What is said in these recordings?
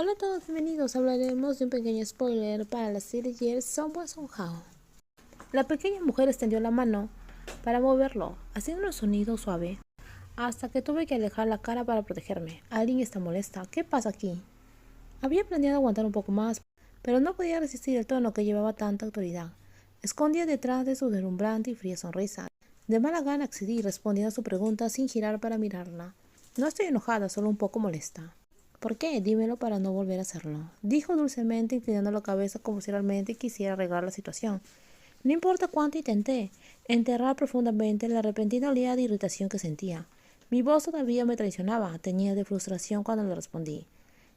Hola a todos, bienvenidos. Hablaremos de un pequeño spoiler para la serie Years Someone Somehow. La pequeña mujer extendió la mano para moverlo, haciendo un sonido suave, hasta que tuve que alejar la cara para protegerme. Alguien está molesta. ¿Qué pasa aquí? Había planeado aguantar un poco más, pero no podía resistir el tono que llevaba tanta autoridad. Escondía detrás de su deslumbrante y fría sonrisa. De mala gana accedí respondiendo a su pregunta sin girar para mirarla. No estoy enojada, solo un poco molesta. ¿Por qué? Dímelo para no volver a hacerlo, dijo dulcemente inclinando la cabeza como si realmente quisiera arreglar la situación. No importa cuánto intenté enterrar profundamente la repentina oleada de irritación que sentía. Mi voz todavía me traicionaba, tenía de frustración cuando le respondí.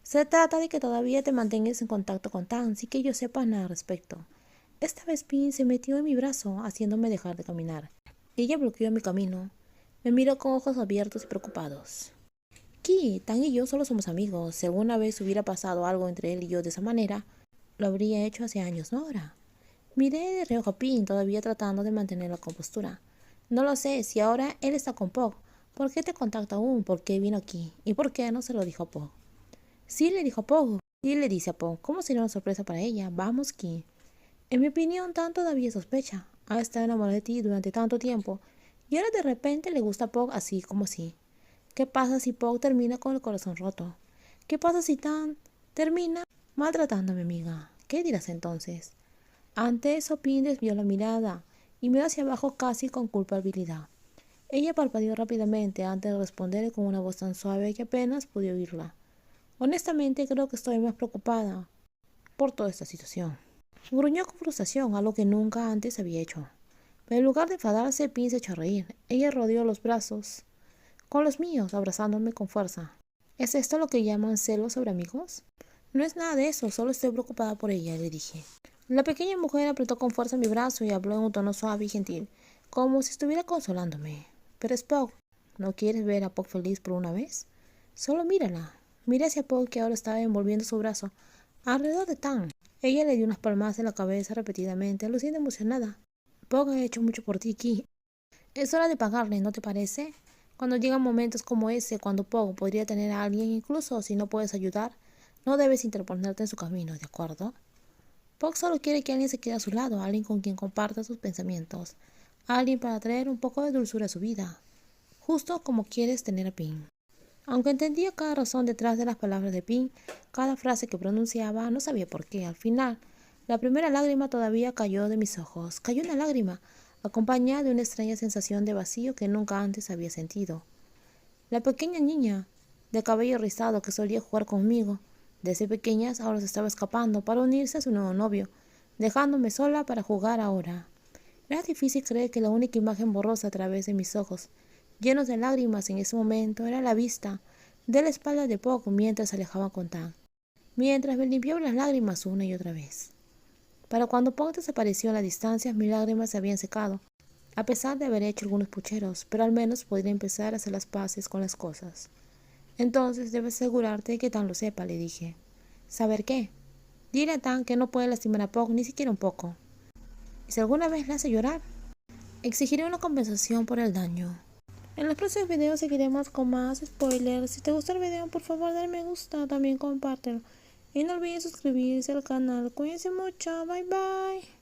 Se trata de que todavía te mantengas en contacto con Tan, sin que yo sepa nada al respecto. Esta vez Pin se metió en mi brazo, haciéndome dejar de caminar. Ella bloqueó mi camino. Me miró con ojos abiertos y preocupados. Ki, Tan y yo solo somos amigos. Si alguna vez hubiera pasado algo entre él y yo de esa manera, lo habría hecho hace años, ¿no ahora? Miré de reojo a Pin, todavía tratando de mantener la compostura. No lo sé, si ahora él está con Pog. ¿Por qué te contacta aún? ¿Por qué vino aquí? ¿Y por qué no se lo dijo a Pog? Sí, le dijo a Pog. Sí, le dice a Pog. ¿Cómo sería una sorpresa para ella? Vamos, Ki. En mi opinión, Tan todavía sospecha. Ha estado enamorado de ti durante tanto tiempo y ahora de repente le gusta a Pog así como así. ¿Qué pasa si Pog termina con el corazón roto? ¿Qué pasa si Tan termina maltratando a mi amiga? ¿Qué dirás entonces? Ante eso, Pin desvió la mirada y miró hacia abajo casi con culpabilidad. Ella parpadeó rápidamente antes de responderle con una voz tan suave que apenas pude oírla. Honestamente, creo que estoy más preocupada por toda esta situación. Gruñó con frustración, algo que nunca antes había hecho. Pero en lugar de enfadarse, Pin se echó a reír. Ella rodeó los brazos con los míos, abrazándome con fuerza. ¿Es esto lo que llaman celos sobre amigos? No es nada de eso, solo estoy preocupada por ella, le dije. La pequeña mujer apretó con fuerza mi brazo y habló en un tono suave y gentil, como si estuviera consolándome. Pero es Pog. ¿No quieres ver a Pog feliz por una vez? Solo mírala. Miré hacia Pog, que ahora estaba envolviendo su brazo alrededor de Tan. Ella le dio unas palmadas en la cabeza repetidamente, luciendo emocionada. Pog ha hecho mucho por ti, Ki. Es hora de pagarle, ¿no te parece? Cuando llegan momentos como ese, cuando Pog podría tener a alguien, incluso si no puedes ayudar, no debes interponerte en su camino, ¿de acuerdo? Pog solo quiere que alguien se quede a su lado, alguien con quien comparta sus pensamientos, alguien para traer un poco de dulzura a su vida, justo como quieres tener a Pin. Aunque entendía cada razón detrás de las palabras de Pin, cada frase que pronunciaba, no sabía por qué. Al final, la primera lágrima todavía cayó de mis ojos. Cayó una lágrima, acompañada de una extraña sensación de vacío que nunca antes había sentido. La pequeña niña, de cabello rizado que solía jugar conmigo, desde pequeñas ahora se estaba escapando para unirse a su nuevo novio, dejándome sola para jugar ahora. Era difícil creer que la única imagen borrosa a través de mis ojos, llenos de lágrimas en ese momento, era la vista de la espalda de Pog mientras se alejaba con Tan, mientras me limpiaba las lágrimas una y otra vez. Para cuando Pog desapareció en la distancia, mis lágrimas se habían secado, a pesar de haber hecho algunos pucheros, pero al menos podría empezar a hacer las paces con las cosas. Entonces debes asegurarte de que Tan lo sepa, le dije. ¿Saber qué? Dile a Tan que no puede lastimar a Pog ni siquiera un poco. ¿Y si alguna vez la hace llorar? Exigiré una compensación por el daño. En los próximos videos seguiremos con más spoilers. Si te gustó el video, por favor dale me gusta, también compártelo. Y no olvides suscribirse al canal. Cuídense mucho, bye bye.